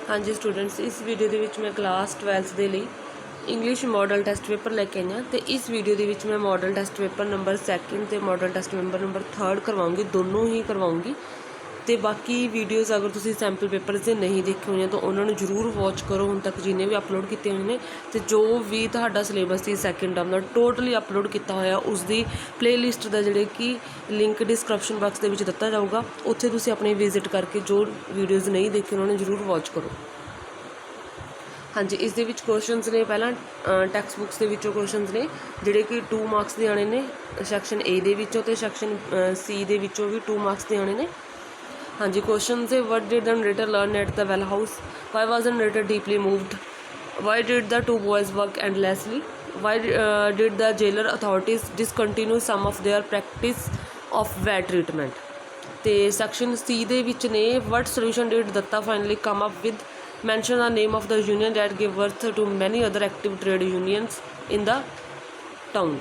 हाँ जी स्टूडेंट्स, इस वीडियो ਦੇ ਵਿੱਚ मैं क्लास 12th ਦੇ ਲਈ इंग्लिश मॉडल टैसट पेपर लैके आई हाँ। तो इस वीडियो ਦੇ ਵਿੱਚ मैं मॉडल टैसट पेपर नंबर 2 ਤੇ मॉडल टैसट पेपर नंबर 3 करवाऊँगी, दोनों ही करवाऊँगी। तो बाकी वीडियोज़ अगर तुसी सैंपल पेपर से नहीं देखे हुए तो उन्होंने जरूर वॉच करो, हुण तक जिन्हें भी अपलोड किए हुए हैं। तो जो भी तुहाडा सिलेबस सी सैकेंड टर्म का टोटली अपलोड किया होया उसकी प्लेलिस्ट का जिहड़े कि लिंक डिस्क्रिप्शन बॉक्स के दिता जाऊगा, उत्थे तुसी अपने विजिट करके जो वीडियोज़ नहीं देखे उन्होंने जरूर वॉच करो। हाँ जी, इस दे विच क्वेश्चनस ने पहला टैक्सट बुक्स के विचों क्वेश्चनस ने जिहड़े कि 2 मार्क्स के आने ने, सैक्शन ए दे विचों ते सैक्शन सी दे विचों भी 2 मार्क्स के आने ने। हाँ जी, क्वेश्चन से what did the narrator learn at the well house, why was the narrator deeply moved, why did the 2 boys work endlessly, why did the jailer authorities discontinue some of their practice of wet treatment. तो section C दे विच ने what solution did Datta finally come up with, mention the name of the union that gave birth to many other active trade unions in the town.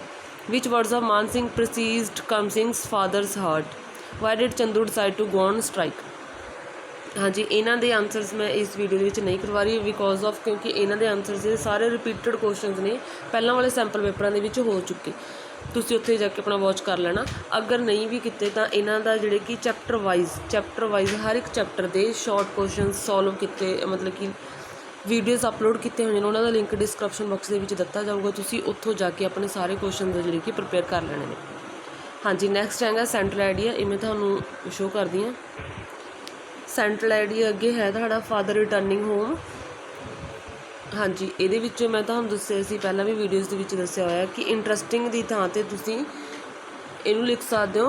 Which words of Man Singh preceded Kam Singh's father's heart? Why did Chandu decide to go on strike? हाँ जी, इन्हां दे answers मैं इस video ਦੇ ਵਿੱਚ नहीं करवा रही because of क्योंकि इन्हां दे आंसर्स सारे रिपीटेड क्वेश्चनस ने पहलां वाले सैंपल पेपरां ਦੇ ਵਿੱਚ हो चुके। तुसीं उत्थे जाके अपना वॉच कर लेना। अगर नहीं भी किते ਤਾਂ इन्हां दा जिहड़े कि चैप्टर वाइज हर एक चैप्टर ਦੇ शॉर्ट क्वेश्चन सॉल्व किते, मतलब कि वीडियोज़ अपलोड किए हुए हैं, उन्होंने लिंक डिस्क्रिप्शन बॉक्स के दिता जाऊगा। तुसीं उत्थों जाके अपने सारे क्वेश्चन जिहड़े कि प्रिपेयर कर लेने ने। हाँ जी, नैक्सट हैगा सेंट्रल आइडिया, ये मैं तुहानूं शो करदी हाँ। सेंट्रल आइडिया अगे है तुहाडा फादर रिटर्निंग होम। हाँ जी, ये मैं तुहानूं दस्सिया सी पहलां भी वीडियोज़ दे विच दस्सिया होया कि इंटरस्टिंग की थां ते तुसीं इहनूं लिख सकदे हो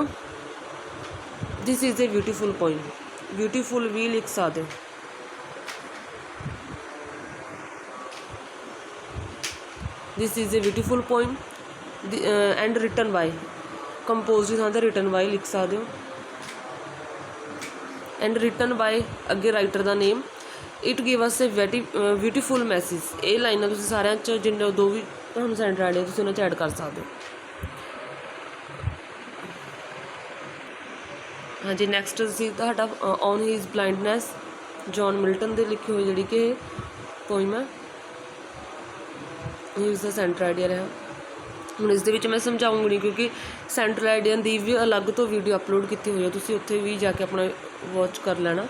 this is a beautiful poem, beautiful भी लिख सकदे हो। This is a beautiful poem and written by, compose की थां ते रिटन बाय लिख सकदे हो। एंड रिटन बाय अगे राइटर का name, it give us a beautiful message. ये लाइनां तुसीं सारियां च जिन्ने दो भी तुहानूं सेंटर आइडिया तुसीं उन्हां च ऐड कर सकदे हो। हाँ जी, नैक्सट सी तुहाडा ऑन हीज ब्लाइंडनैस, जॉन मिल्टन दे लिखी हुई जिहड़ी कि पोइम है, इसका सेंटर आइडिया रहा। ਹੁਣ ਇਸ ਦੇ ਵਿੱਚ मैं समझाऊँगी नहीं क्योंकि सेंट्रल आइडिया की भी अलग तो वीडियो अपलोड की हुई है, तुसीं उत्थे भी जाके अपना वॉच कर लेना।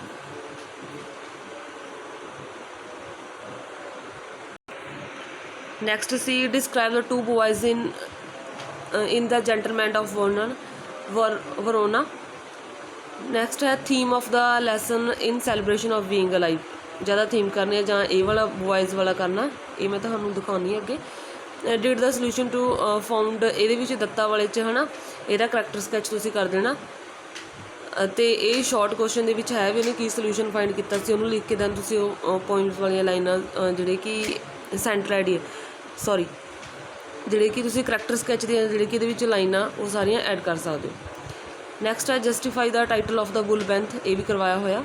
Next C describe the 2 boys in the gentleman of Verona. Next है theme of the lesson in celebration of being alive, ज़्यादा थीम करनी है जां ये वाला बॉयज़ वाला करना, ये मैं तुहानूं दिखाउणी है अगे। Did the solution to found ये दत्ता वाले च है ना, यदा करैक्टर स्कैच तुसीं कर देना। तो ये शॉर्ट क्वेश्चन के है भी इन्हें की सोल्यूशन फाइंड किया उन्होंने लिख के दैन तुसीं पॉइंट्स वाली लाइनां जिहड़े कि सेंटर आइडिया सॉरी जिहड़े कि तुसीं करैक्टर स्कैच दी जिहड़ी कि इहदे विच लाइनां वो सारियां ऐड कर सकते हो। नैक्सट है justify the title of the bull beneath, ये भी करवाया होया।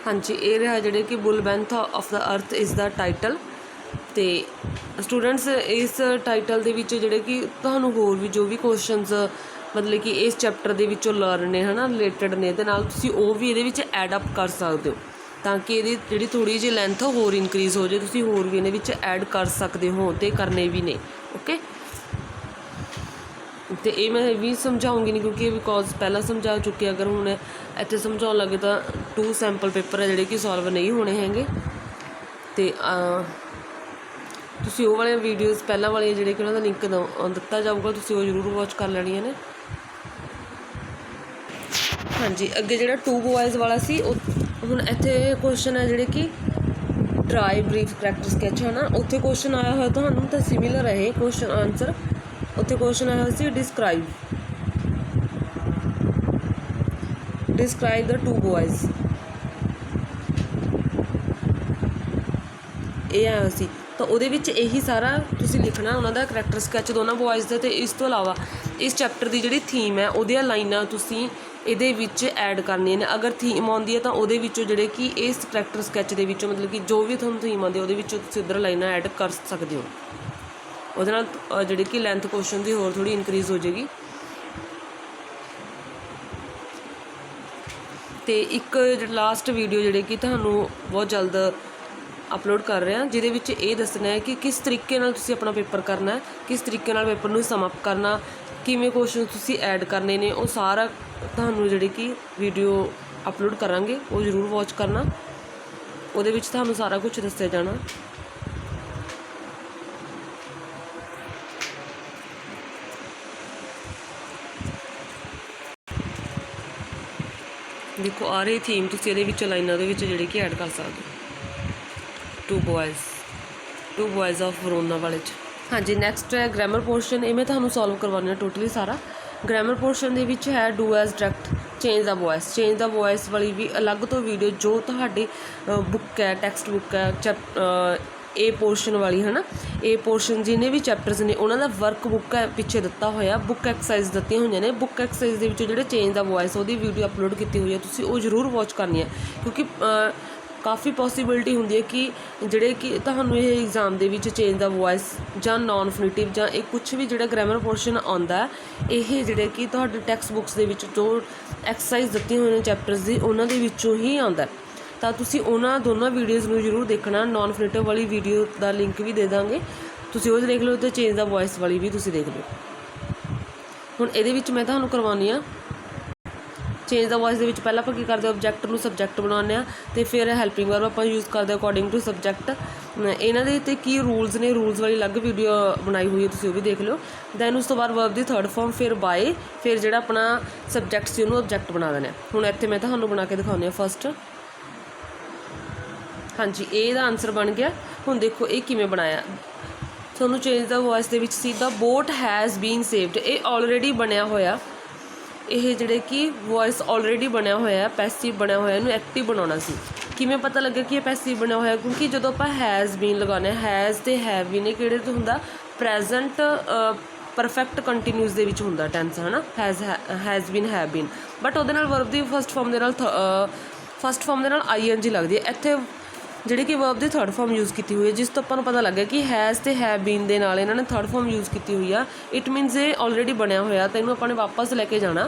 हाँ जी, ये रहा जिहड़े कि bull beneath of the earth is the title. तो स्टूडेंट्स इस टाइटल के जिहड़े कि तुहानूं होर भी जो भी क्वेश्चनस मतलब कि इस चैप्टर के विचों लर्न ने है ना रिलेटेड ने दे नाल तुसीं वो भी इहदे विच ऐड अप कर सकते हो, ताकि ये जिहड़ी थोड़ी जी लेंथ होर इनक्रीज़ हो जाए, तुसीं होर भी इहदे विच ऐड कर सकते हो तो करने भी ने। ओके, तो ये मैं भी समझाऊँगी नहीं क्योंकि बिकॉज पहला समझा चुके, अगर हुण इत्थे समझाउण लगे तो 2 सैंपल पेपर है जिहड़े कि सॉल्व नहीं होने हैगे। तो तुसीं वो वाले वीडियोज़ पहला वाले जिहड़े कि उन्हां दा लिंक दिता जाऊगा, तुसीं वो जरूर वॉच कर लैणियां ने। हाँ जी, अगे जिहड़ा 2 बॉयज़ वाला सी हुण इत्थे क्वेश्चन है जिहड़े कि ट्राई ब्रीफ करैक्टर स्कैच है ना, उत्थे क्वेश्चन आया होया तुहानूं तो सिमिलर है क्वेश्चन आंसर। उत्थे क्वेश्चन आया सी डिस्क्राइब द 2 बॉयज़, ये आया सी। तो वो यही सारा तुसीं लिखना उन्होंने करैक्टर स्कैच दोनों बॉयज़ का। तो इस तो इलावा इस चैप्टर की जिहड़ी थीम है वो लाइनां तुसीं इहदे विच ऐड करनियां ने। अगर थीम आउंदी है तो उहदे विचों जिहड़े कि इस करैक्टर स्कैच दे विचों मतलब कि जो भी तुहानूं थीम आउंदी उहदे विचों तुसीं उधर लाइनां ऐड कर सकते हो। उहदे नाल जिहड़ी कि लेंथ क्वेश्चन की होर थोड़ी इनक्रीज़ हो जाएगी। ਤੇ ਇੱਕ ਲਾਸਟ ਵੀਡੀਓ ਜਿਹੜੇ ਕਿ ਤੁਹਾਨੂੰ ਬਹੁਤ ਜਲਦ ਅਪਲੋਡ ਕਰ ਰਹੇ ਹਾਂ, ਜਿਹਦੇ ਵਿੱਚ ਇਹ ਦੱਸਣਾ ਹੈ ਕਿ ਕਿਸ ਤਰੀਕੇ ਨਾਲ ਤੁਸੀਂ ਆਪਣਾ ਪੇਪਰ ਕਰਨਾ ਹੈ, ਕਿਸ ਤਰੀਕੇ ਨਾਲ ਪੇਪਰ ਨੂੰ ਸਮ ਅਪ ਕਰਨਾ, ਕਿਵੇਂ ਕੁਐਸਚਨ ਤੁਸੀਂ ਐਡ ਕਰਨੇ ਨੇ, ਉਹ ਸਾਰਾ ਤੁਹਾਨੂੰ ਜਿਹੜੇ ਕਿ ਵੀਡੀਓ ਅਪਲੋਡ ਕਰਾਂਗੇ, ਉਹ ਜ਼ਰੂਰ ਵਾਚ ਕਰਨਾ। ਉਹਦੇ ਵਿੱਚ ਤੁਹਾਨੂੰ ਸਾਰਾ ਕੁਝ ਦੱਸਿਆ ਜਾਣਾ। देखो आ रही थीम तुम ये लाइनों के ऐड कर सकते हो। टू बॉयज़ ऑफ वरोना वाले हाँ जी। नैक्सट है ग्रैमर पोर्शन, ये मैं तुम्हें सॉल्व करवाना टोटली सारा। ग्रैमर पोर्शन के है do as direct, change the voice. Change the voice वाली भी अलग तो वीडियो जो तुम्हारी बुक है, टैक्सट बुक है ए पोर्शन वाली है ना, ए पोर्शन जिन्हें भी चैप्टर्स ने उन्होंने वर्क बुक है पिछे दिता होया, बुक एक्सरसाइज दी हुई ने। बुक एक्सरसाइज के जो चेंज द वॉइस वो वीडियो अपलोड की हुई है, तुसीं वो जरूर वॉच करनी है, क्योंकि काफ़ी पॉसीबिलिटी होंदी है कि जिहड़े कि तुहानूं ये exam they which change the voice जां नॉन फिनिटिव जां ये कुछ भी जिहड़ा ग्रैमर पोर्शन आउंदा है, ये जिहड़े कि तुहाडे टैक्सट बुक्स दे विच जो एक्सरसाइज दी हुई ने चैप्टर्स दी उन्हां दे विचों ही आउंदा है। तो तुसी उन्हां दोनों वीडियोज़ नूं जरूर देखना। नॉन फिनिटिव वाली वीडियो का लिंक भी दे देंगे, तुसी वो देख लो, तो चेंज द वॉइस वाली भी तुसी देख लो। हुण इहदे विच मैं तुहानूं करवानी आ चेंज द वॉइस दे विच पहलां आपां की करदे ऑब्जैक्ट नूं सब्जैक्ट बनाउने आ, ते फिर हैल्पिंग वर्ब आपां यूज़ करदे अकॉर्डिंग टू सब्जैक्ट। इन्हां दे ते की रूल्स ने, रूल्स वाली अलग वीडियो बनाई हुई है, तुसी वो भी देख लो। दैन उस तो बाद वर्ब दी थर्ड फॉर्म, फिर बाय, फिर जिहड़ा अपना सब्जैक्ट सी उहनूं ऑब्जैक्ट बना देना। हुण इत्थे मैं तुहानूं बना के दिखाउंदी आ फस्ट। हाँ जी, ए दा आंसर बन गया। हुण देखो ये किवें बनाया, तुहानूं चेंज द वॉइस दे विच see the boat has been saved, ये ऑलरेडी बनया होया, ये जिहड़े कि वॉइस ऑलरेडी बनया होया, पैसिव बनया होया, इहनूं एक्टिव बनाउणा सी। किवें पता लगे कि ये पैसिव बनया होया, क्योंकि जदों आपां हैज़ बीन लगाने, हैज़ ते हैव बीन किहड़े तो हुंदा प्रैजेंट परफेक्ट कंटीन्यूस दे विच हुंदा टेंस है ना, has been have been, but उहदे नाल वर्ब दी फस्ट फॉर्म दे नाल ING लगदी है। इत्थे जिहड़ी कि वर्ब दी थर्ड फॉर्म यूज़ की हुई है, जिस तो अपन पता लग गया कि हैज़ ते हैव बीन दे नाल इन्होंने थर्ड फॉर्म यूज़ की हुई है। इट मीनस ये ऑलरेडी बनया होया, तो इन्होंने अपने वापस लैके जाना,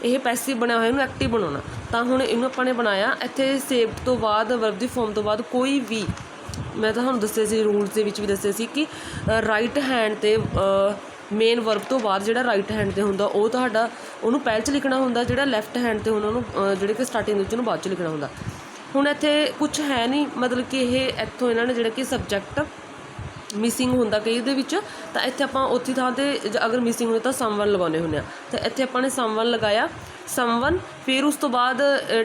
यह पैसिव बनया होया, इन्होंने एक्टिव बनाना। तो हुण इन्होंने अपने बनाया इत्थे सेव्ड तो बाद वर्ब दी फॉर्म तो बाद कोई भी, मैं तुहानूं दस्सिया सी रूल्स दे विच भी दस्सिया सी कि राइट हैंड ते मेन वर्ब तो बाद जिहड़ा राइट हैंड ते हुंदा वो तुहाडा उहनूं पहल च लिखना हुंदा, जिहड़ा लैफ्ट हैंड ते हुंदा उहनूं जिहड़े कि स्टार्टिंग विच उहनूं बाद च लिखना हुंदा। हुण इत्थे कुछ है नहीं, मतलब कि ये इत्थों इन्होंने जिहड़ा कि सबजैक्ट मिसिंग होंदा कई दे विच, तां इत्थे आपां उत्थी थां ते अगर मिसिंग होए तां समवन लगाउने हुंदे आ, तो इत्थे आपां ने समवन लगाया, समवन, फिर उस तो बाद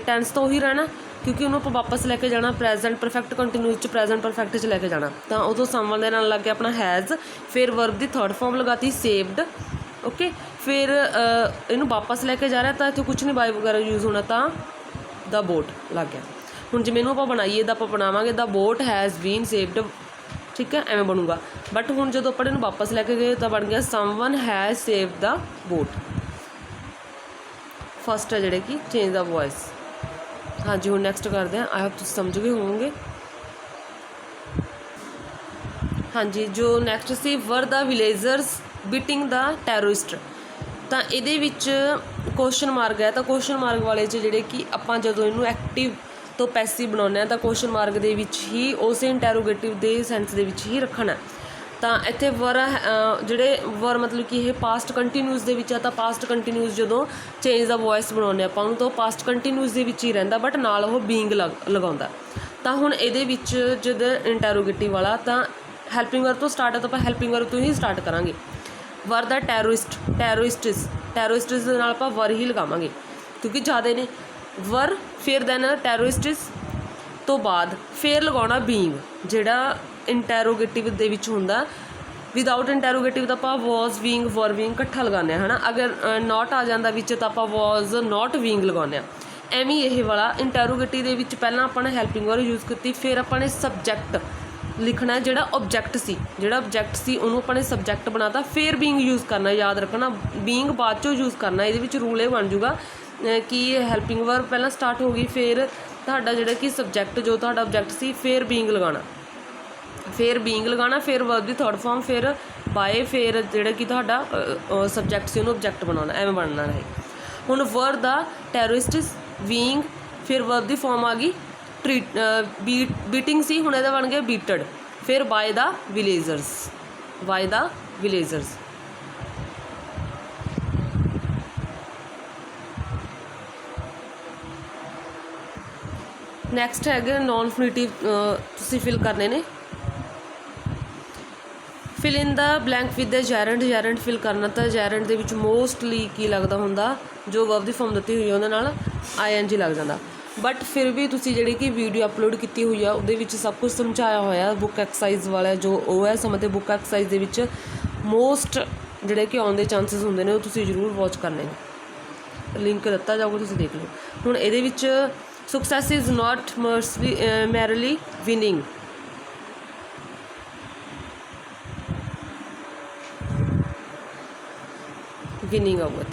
टेंस तो उही रहना, क्योंकि उन्होंने आपां वापस लैके जाना प्रैजेंट परफेक्ट कंटीन्यूस च, प्रैजेंट परफेक्ट च लैके जाना, तो उदों समवन दे नाल लग गया अपना हैज़, फिर वर्ब दी थर्ड फॉर्म लगाती सेव्ड, ओके, फिर इनू वापस लैके जा रहा, तो इत्थे कुछ नहीं बाय वगैरह यूज़ होना, तो द बोट लग गया। हुण जिवें इहनूं आपां बनाईए तां आपां बनावांगे the boat has been saved, ठीक है, एवें बनूगा। बट हुण जदों आपां इहनूं वापस लैके गए तो बन गया someone has saved the boat. First है जिहड़े कि चेंज द वॉइस। हाँ जी, हुण नैक्सट करते हैं, आई होप तुसीं समझ गए होवोगे। हाँ जी, जो next C were the villagers beating the terrorist, तो ये क्वेश्चन मार्क है, तो क्वेश्चन मार्क वाले जिहड़े कि आपां जदों इहनूं एक्टिव तो पैसिव बनाने, तो क्वेश्चन मार्क दे विच ही उस इंटैरोगेटिव दे सेंस दे विच ही रखना। तो इत्थे वर जिहड़े वर मतलब कि ये पास्ट कंटीन्यूस दे विच आ, तो पास्ट कंटीन्यूस जदों चेंज द वॉइस बनाउने आपां तो पास्ट कंटीन्यूस दे विच ही रहिंदा, बट नाल ओह बीइंग लगाउंदा। तो हुण इहदे विच जद इंटैरोगेटिव वाला, तो हैल्पिंग वर्ब तो स्टार्ट है, तो आपां हैल्पिंग वर्ब तो ही स्टार्ट करांगे। वर द टैरोरिस्टिस दे नाल आपां वर ही लगावांगे, क्योंकि ज़्यादा ने वर, फिर दैन टैरोरिस्टिस तो बाद फिर लगाउणा बीइंग, जिहड़ा इंटैरोगेटिव दे विच हुंदा। विदाउट इंटैरोगेटिव तो आपां वॉज बीइंग वर बीइंग इकट्ठा लगाने है ना, अगर नॉट आ जांदा विच तो आपां वॉज नॉट बीइंग लगाउने आ। एवें ये वाला इंटैरोगेटिव दे विच पहलां आपां ने हैल्पिंग वर्ब यूज़ की, फिर आपां ने सबजैक्ट लिखना, जिहड़ा ऑब्जैक्ट सी उन्होंने अपने सबजैक्ट बनाता, फिर बीइंग यूज़ करना, याद रखना बीइंग बाद चो यूज़ करना। ये रूल ये बन जूगा कि हैल्पिंग वर्ब पहला स्टार्ट होगी, फिर तुहाडा जिहड़ा कि सबजैक्ट जो तुहाडा ऑब्जैक्ट सी, फिर बीइंग लगाना, फिर वर्ब दी थर्ड फॉर्म, फिर बाय, फिर जिहड़ा कि तुहाडा सबजैक्ट सी उन्होंने ऑब्जैक्ट बनाना, एवें बनना है। हुण वर द टैरोरिस्टिस बीइंग, फिर वर्ब की फॉर्म आ गई ट्रीट, बीटिंग सी, हुण इहदा बन गया बीटड, फिर by the villagers, by the villagers. Next है नॉन फ्रीटिव, तुसीं फिल करने ने। Fill in the blank with the gerund, gerund fill करना, तो जैरेंट दे विच मोस्टली की लगता हुंदा जो वर्ब की फॉर्म दी हुई है उहदे नाल ING लग जाता। बट फिर भी तुसीं जिहड़ी कि वीडियो अपलोड की हुई है उहदे विच सब कुछ समझाया होया बुक एक्सरसाइज वाला जो OSM ते book exercise they which most जिहड़े कि आउण दे चांसिस हुंदे ने, तुसीं जरूर वॉच करने ने, लिंक दिता जाऊगा, तुसीं देख लो। हुण इहदे विच success is not merely winning, winning आऊगा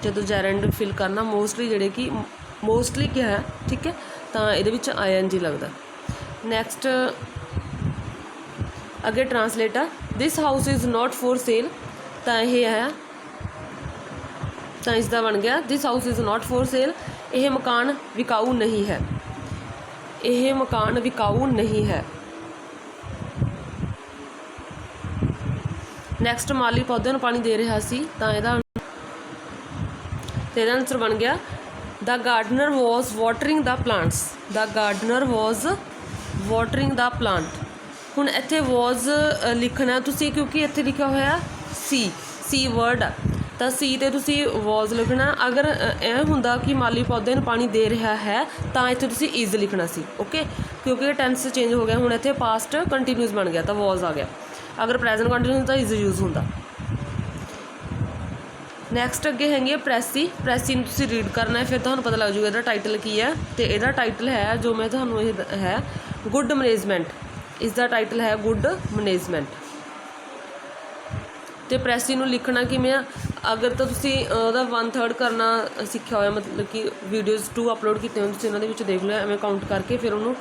जो जैरेंट फिल करना मोस्टली जिहड़े कि मोस्टली क्या है, ठीक है, तो ये ING लगता। नैक्सट अगे ट्रांसलेट आ, this house is not for sale, तो यह है, तो इसका बन गया this house is not for sale, यह मकान विकाऊ नहीं है, यह मकान विकाऊ नहीं है। नैक्सट माली पौधे पानी दे रहा सी, तो यदा आंसर बन गया the gardener was watering the plants, the gardener was watering the plant. हुण इत्थे वॉज लिखना तुसी, क्योंकि इत्थे लिखा होया सी वर्ड आ, तो सी ते तुसी वॉज लिखना। अगर यह हुंदा कि माली पौधे नूं पानी दे रहा है तो इत्थे तुसी इज़ लिखना सी, ओके, क्योंकि टेंस चेंज हो गया, हुण इत्थे पास्ट कंटीन्यूस बन गया तो वॉज आ गया। अगर प्रेजेंट कंटीन्यूस तो इज़ यूज़ होंदा। नैक्सट अगे हैगी प्रैसी, प्रैसी नूं तुसीं रीड करना है, फिर तुहानूं पता लग जूगा इहदा टाइटल की है, तो इहदा टाइटल है जो मैं तुहानूं है गुड मैनेजमेंट, इसका टाइटल है गुड मैनेजमेंट। तो प्रैसी नूं लिखना किवें आ, अगर तो तुसीं उहदा 1/3 करना सीखिया होया, मतलब कि वीडियोज़ 2 अपलोड कीते होण, तुसीं इन्हां दे विच देख लो, एवें काउंट करके फिर उन्होंने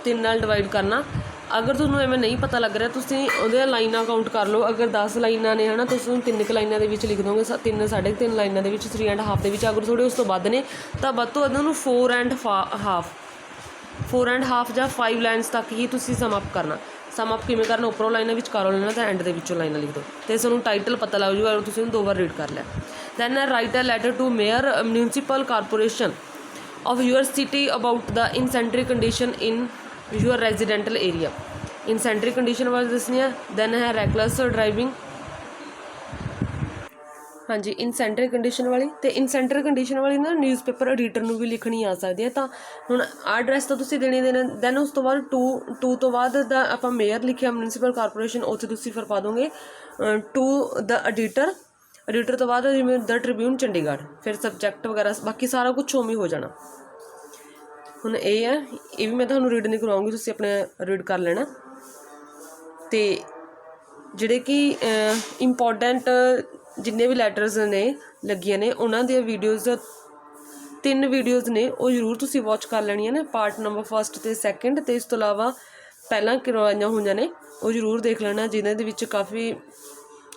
3 नाल डिवाइड करना। अगर तुहानूं एवें नहीं पता लग रहा, तुसीं उहदे लाइनां काउंट कर लो, अगर 10 लाइनां ने है ना, तुसीं 3 लाइनां दे विच लिख दोगे, 3 3.5 लाइनां दे विच 3 एंड हाफ दे विच, अगर थोड़े उस तो वध ने तो वध तो वध उहनूं 4 एंड हाफ ਜਾਂ 5 लाइन्स तक ही तुसीं सम अप करना। सम अप किवें करना, उपरों लाइनां विच कर लेना, तो एंड दे विचों लाइनां लिख दो, तो इस टाइटल पता लग जूगा, तुसीं 2 बार रीड कर लिया। Then write a letter to mayor municipal corporation of your city about the insanitary condition in your residential area, insanitary condition बारे दसनी है। दैन है रैकलैस ड्राइविंग, हाँ जी, इनसेंट्री कंडीशन वाली, तो इनसेंट्री कंडीशन वाली ना न्यूज़पेपर एडिटर नूं भी लिखनी आ सकती है। तो हुण एड्रैस तो तुसीं देनी देना, दैन उस तो बाद टू तो बाद द आपां मेयर लिखिया म्यूनसिपल कारपोरेशन, उत्थे तुसीं फिर पा दोगे टू द एडिटर, एडिटर तो बाद जिवें द ट्रिब्यून चंडीगढ़, फिर सबजैक्ट वगैरह बाकी सारा कुछ उवें हो जाना। हुण ये है, ये भी मैं तुहानूं रीड नहीं करवाऊँगी, तुसीं अपने रीड कर लेना। तो जिहड़े कि इंपॉर्टेंट जिन्ने भी लैटर्स ने लगियां ने, उन्हां दी वीडियोज़ 3 वीडियोज़ ने वो जरूर तुसीं वॉच कर लैणियां ने, पार्ट नंबर 1 ते 2, तो इस तो इलावा पहलां करवाइयां होईयां ने वो जरूर देख लेना, जिन्हां दे विच काफ़ी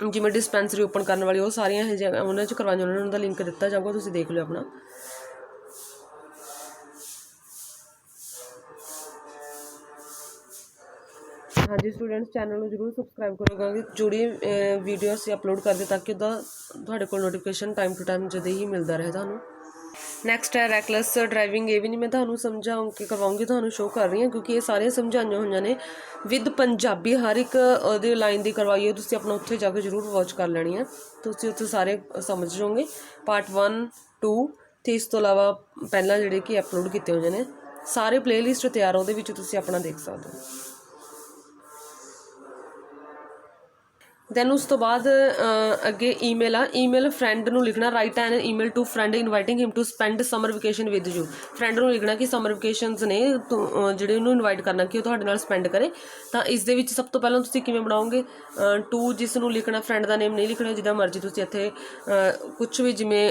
जिवें डिस्पैंसरी ओपन करने वाली वो सारियां उन्हां च करवाइयां, उन्हां दा लिंक दिता जाऊगा, तुसीं देख लिओ अपना। हाँ जी स्टूडेंट्स, चैनल को जरूर सबसक्राइब करोगा, जोड़ी वीडियो असीं अपलोड करते ताकि उहदा तुहाडे कोल नोटिफिकेशन टाइम टू टाइम जदे ही मिलता रहे तुहानूं। नैक्सट है रैकलैस ड्राइविंग, ये भी नहीं मैं तुहानूं समझा के करवाऊँगी, तुहानूं शो कर रही हूँ क्योंकि ये सारियां समझाइयां होईयां ने विद पंजाबी, हर एक उहदी लाइन दी करवाई है, तुसीं अपना उत्थे जाके जरूर वॉच कर लैनी है, तुसीं उत्थे सारे समझ जाओगे पार्ट 1 2, तो इस तो इलावा पहलां जिहड़े कि अपलोड कीते होए ने सारे प्ले लिस्ट तैयार, उहदे विच तुसीं अपना देख सकदे हो। दैन उस तो बाद अगे ईमेल आ, ईमेल फ्रेंड नूं लिखना, write an email to friend inviting him to spend summer vacation with you. Friend नूं लिखना कि समर वेकेशनस ने जिहड़े उहनूं इनवाइट करना कि वो तुहाडे नाल स्पेंड करे। तो इस दे विच सब तो पहलां तुसीं किवें बनाओगे, टू जिस नूं लिखना, फ्रेंड दा नेम नहीं लिखना, जिद्दां मर्जी तुसीं इत्थे कुछ भी जिवें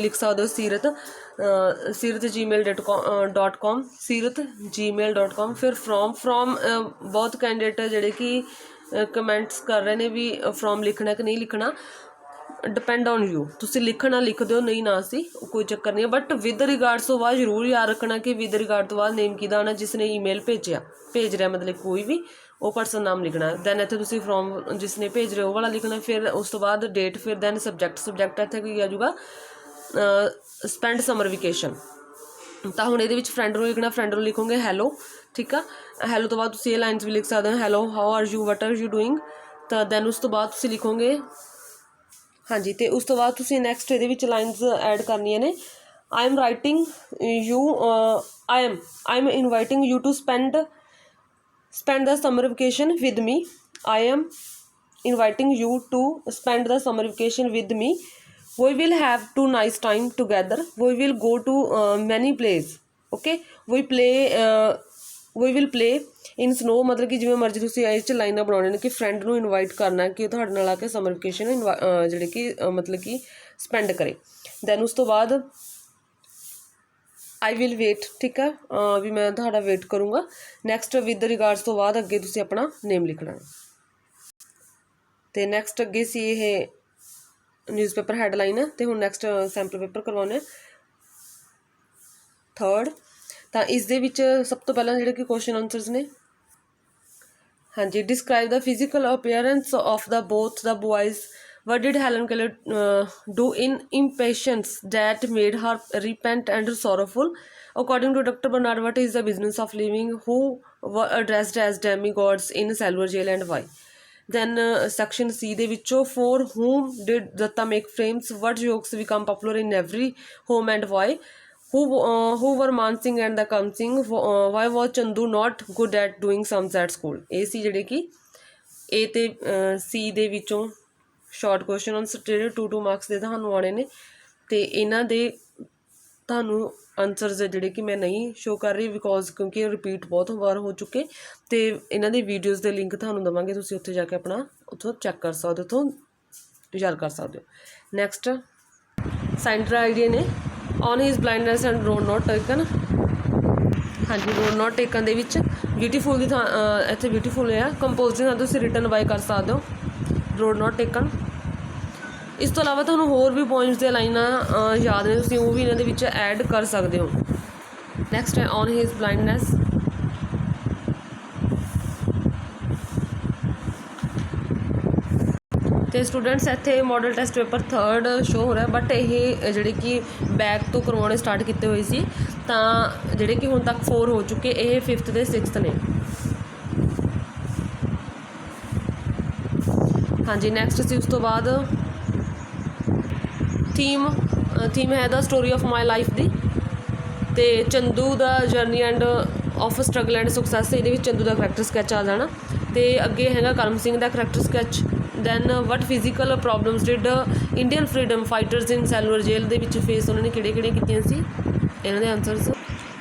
लिख सकदे हो, सीरत gmail.com, सीरत gmail.com। फिर फ्रॉम बहुत कैंडिडेट जिहड़े कि कमेंट्स कर रहे हैं भी फ्रॉम लिखना कि नहीं लिखना, ਡਿਪੈਂਡ ਔਨ ਯੂ। ਤੁਸੀਂ ਲਿਖਣਾ ਲਿਖ ਦਿਓ, ਨਹੀਂ ਨਾ ਸੀ ਕੋਈ ਚੱਕਰ ਨਹੀਂ, ਬਟ ਵਿਦ ਰਿਗਾਰਡਸ ਤੋਂ ਬਾਅਦ ਜ਼ਰੂਰ ਯਾਦ ਰੱਖਣਾ ਕਿ ਵਿਦ ਰਿਗਾਰਡ ਤੋਂ ਬਾਅਦ ਨੇਮ ਕਿਹਦਾ ਆਉਣਾ, ਜਿਸ ਨੇ ਈਮੇਲ ਭੇਜ ਰਿਹਾ, ਮਤਲਬ ਕੋਈ ਵੀ ਉਹ ਪਰਸਨ ਨਾਮ ਲਿਖਣਾ। ਦੈਨ ਇੱਥੇ ਤੁਸੀਂ ਫਰੋਮ ਜਿਸ ਨੇ ਭੇਜ ਰਹੇ ਉਹ ਵਾਲਾ ਲਿਖਣਾ, ਫਿਰ ਉਸ ਤੋਂ ਬਾਅਦ ਡੇਟ, ਫਿਰ ਦੈਨ ਸਬਜੈਕਟ ਇੱਥੇ ਕੀ ਆ ਜਾਊਗਾ ਸਪੈਂਡ ਸਮਰ ਵੇਕੇਸ਼ਨ। ਤਾਂ ਹੁਣ ਇਹਦੇ ਵਿੱਚ ਫਰੈਂਡ ਨੂੰ ਲਿਖਣਾ, ਫਰੈਂਡ ਨੂੰ ਲਿਖੋਗੇ ਹੈਲੋ, ਠੀਕ ਆ। ਹੈਲੋ ਤੋਂ ਬਾਅਦ ਤੁਸੀਂ ਇਹ ਲਾਈਨਸ ਵੀ ਲਿਖ ਸਕਦੇ ਹੋ, hello how are you, what are you doing. ਤਾਂ ਦੈਨ ਉਸ ਤੋਂ ਬਾਅਦ ਤੁਸੀਂ ਲਿਖੋਗੇ ਹਾਂਜੀ, ਅਤੇ ਉਸ ਤੋਂ ਬਾਅਦ ਤੁਸੀਂ ਨੈਕਸਟ ਇਹਦੇ ਵਿੱਚ ਲਾਈਨਸ ਐਡ ਕਰਨੀਆਂ ਨੇ। I am writing you, I am inviting you to spend the summer vacation with me. I am inviting you to spend the summer vacation with me. We will have 2 nice time together. We will go to many places. Okay, we will play in snow। मतलब कि जिवें मर्जी तुसीं इस च लाइनां बनाउणियां ने कि friend नूं इनवाइट करना कि तुहाडे नाल आके समर वेकेशन जिहड़ी कि मतलब कि स्पेंड करे। दैन उस तो बाद आई विल वेट, ठीक है, भी मैं तुहाडा वेट करूँगा। नैक्सट विद रिगार्ड्स तो बाद अगे तुसीं अपना नेम लिखना। तो नैक्सट अगे सी ये न्यूज़पेपर हैडलाइन है। तो हुण नैक्सट सैंपल पेपर करवाने 3rd। तो इस दे विच सब तो पहला जिहड़े कि क्वेश्चन आंसरस ने, हाँ जी, describe the physical appearance of the both the boys. What did Helen Keller do in impatience that made her repent and sorrowful? According to Dr. Bernard, what is the business of living? Who were addressed as demigods in Salvor jail and why? Then section C ਦੇ ਵਿੱਚੋਂ for whom did Datta make frames? What jokes become popular in every home and why? Who were Mansingh and the Kamsing? Why was Chandu not good at doing sums at school? ਇਹ ਸੀ ਜਿਹੜੇ ਕਿ A ਤੇ C ਦੇ ਵਿੱਚੋਂ short question answer ਜਿਹੜੇ 2 marks ਦੇ ਤੁਹਾਨੂੰ ਆਉਣੇ ਨੇ। ਅਤੇ ਇਹਨਾਂ ਦੇ ਤੁਹਾਨੂੰ ਆਨਸਰਸ ਜਿਹੜੇ ਕਿ ਮੈਂ ਨਹੀਂ ਸ਼ੋ ਕਰ ਰਹੀ ਬਿਕੋਜ਼ ਕਿਉਂਕਿ ਰਿਪੀਟ ਬਹੁਤ ਵਾਰ ਹੋ ਚੁੱਕੇ। ਅਤੇ ਇਹਨਾਂ ਦੀ ਵੀਡੀਓਜ਼ ਦੇ ਲਿੰਕ ਤੁਹਾਨੂੰ ਦੇਵਾਂਗੇ, ਤੁਸੀਂ ਉੱਥੇ ਜਾ ਕੇ ਆਪਣਾ ਉੱਥੋਂ ਚੈੱਕ ਕਰ ਸਕਦੇ ਹੋ, ਉੱਥੋਂ ਯਾਦ ਕਰ ਸਕਦੇ ਹੋ। ਨੈਕਸਟ ਸੈਂਟਰ ਆਈਡੀਆ ਨੇ on his blindness and road note taken. ਹਾਂਜੀ, ਰੋਡ ਨੋਟ ਟੇਕਨ ਦੇ ਵਿੱਚ ਬਿਊਟੀਫੁਲ ਦੀ ਥਾਂ ਇੱਥੇ ਬਿਊਟੀਫੁਲ ਹੈ, ਕੰਪੋਜ਼ ਦੀ ਥਾਂ ਤੁਸੀਂ ਰਿਟਨ ਬਾਏ ਕਰ ਸਕਦੇ ਹੋ ਰੋਡ ਨੋਟ ਟੇਕਨ। ਇਸ ਤੋਂ ਇਲਾਵਾ ਤੁਹਾਨੂੰ ਹੋਰ ਵੀ ਪੋਇੰਟਸ ਦੀਆਂ ਲਾਈਨਾਂ ਯਾਦ ਨੇ, ਤੁਸੀਂ ਉਹ ਵੀ ਇਹਨਾਂ ਦੇ ਵਿੱਚ ਐਡ ਕਰ ਸਕਦੇ ਹੋ। ਨੈਕਸਟ ਹੈ ਔਨ ਹਿਜ਼ ਬਲਾਈਂਡਨੈਸ। ਅਤੇ ਸਟੂਡੈਂਟਸ ਇੱਥੇ model test paper 3rd show ਹੋ ਰਿਹਾ, ਬਟ ਇਹ ਜਿਹੜੇ ਕਿ ਬੈਕ ਤੋਂ ਕਰਵਾਉਣੇ ਸਟਾਰਟ ਕੀਤੇ ਹੋਏ ਸੀ, ਤਾਂ ਜਿਹੜੇ ਕਿ ਹੁਣ ਤੱਕ 4 ਹੋ ਚੁੱਕੇ, ਇਹ 5th ਤੇ 6th ਨੇ। ਹਾਂਜੀ, ਨੈਕਸਟ ਸੀ ਉਸ ਤੋਂ ਬਾਅਦ ਥੀਮ ਹੈ ਦਾ ਸਟੋਰੀ ਆਫ ਮਾਈ ਲਾਈਫ ਦੀ, ਅਤੇ ਚੰਦੂ ਦਾ journey and of struggle and success. ਇਹਦੇ ਵਿੱਚ ਚੰਦੂ ਦਾ ਕਰੈਕਟਰ ਸਕੈਚ ਆ ਜਾਣਾ। ਅਤੇ ਅੱਗੇ ਹੈਗਾ ਕਰਮ ਸਿੰਘ ਦਾ character sketch. Then what physical problems did Indian freedom fighters in cellular jail ਦੇ ਵਿੱਚ ਫੇਸ ਉਹਨਾਂ ਨੇ ਕਿਹੜੀਆਂ ਕੀਤੀਆਂ ਸੀ, ਇਹਨਾਂ ਦੇ ਆਨਸਰਸ।